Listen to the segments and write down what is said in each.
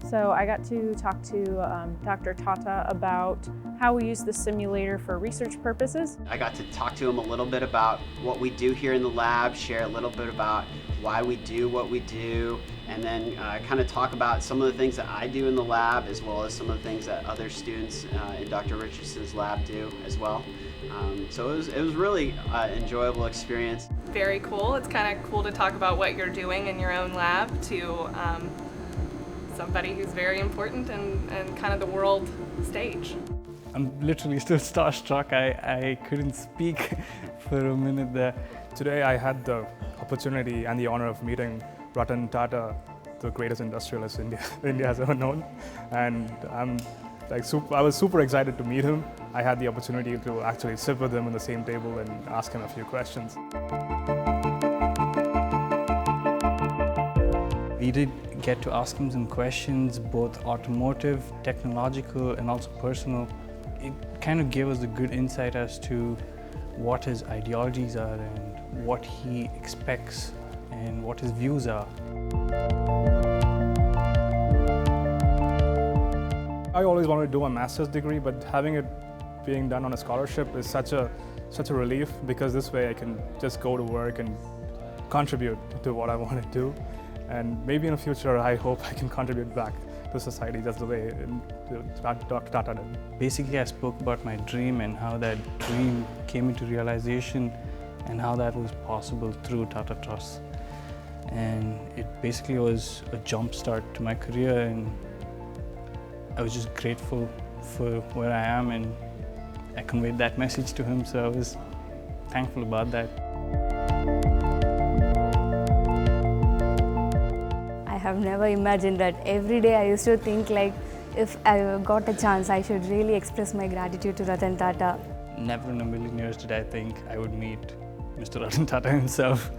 So I got to talk to Dr. Tata about how we use the simulator for research purposes. I got to talk to him a little bit about what we do here in the lab, share a little bit about why we do what we do, and then kind of talk about some of the things that I do in the lab, as well as some of the things that other students in Dr. Richardson's lab do as well. So it was really enjoyable experience. Very cool. It's kind of cool to talk about what you're doing in your own lab to somebody who's very important and kind of the world stage. I'm literally still starstruck. I couldn't speak for a minute there. Today I had the opportunity and the honor of meeting Ratan Tata, the greatest industrialist India has ever known. And I was super excited to meet him. I had the opportunity to actually sit with him on the same table and ask him a few questions. We did get to ask him some questions, both automotive, technological, and also personal. It kind of gave us a good insight as to what his ideologies are and what he expects and what his views are. I always wanted to do a master's degree, but having it being done on a scholarship is such a relief, because this way I can just go to work and contribute to what I want to do. And maybe in the future, I hope I can contribute back to society just the way Dr. Tata did. Basically, I spoke about my dream and how that dream came into realization and how that was possible through Tata Trust. And it basically was a jump start to my career, and I was just grateful for where I am, and I conveyed that message to him, so I was thankful about that. I have never imagined that. Every day I used to think, like, if I got a chance, I should really express my gratitude to Ratan Tata. Never in a million years did I think I would meet Mr. Ratan Tata himself,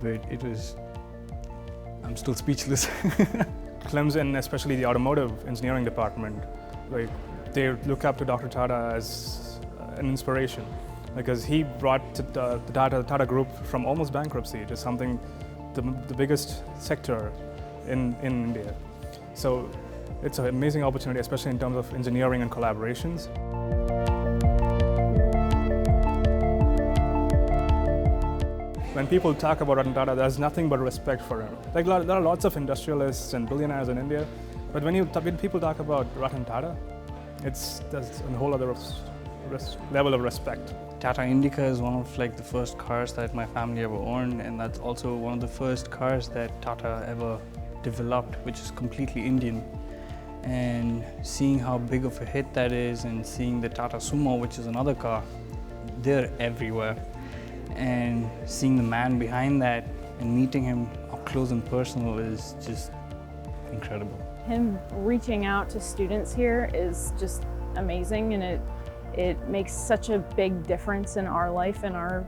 but I'm still speechless. Clemson, especially the Automotive Engineering department, they look up to Dr. Tata as an inspiration, because he brought the Tata Group from almost bankruptcy to something, the biggest sector in India. So it's an amazing opportunity, especially in terms of engineering and collaborations. When people talk about Ratan Tata, there's nothing but respect for him. There are lots of industrialists and billionaires in India, but when people talk about Ratan Tata, there's a whole other level of respect. Tata Indica is one of the first cars that my family ever owned, and that's also one of the first cars that Tata ever developed, which is completely Indian. And seeing how big of a hit that is, and seeing the Tata Sumo, which is another car, they're everywhere. And seeing the man behind that and meeting him up close and personal is just incredible. Him reaching out to students here is just amazing, and it makes such a big difference in our life and our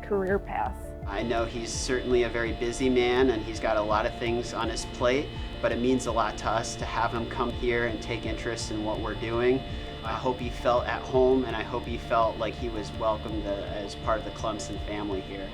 career path. I know he's certainly a very busy man, and he's got a lot of things on his plate, but it means a lot to us to have him come here and take interest in what we're doing. I hope he felt at home, and I hope he felt like he was welcomed as part of the Clemson family here.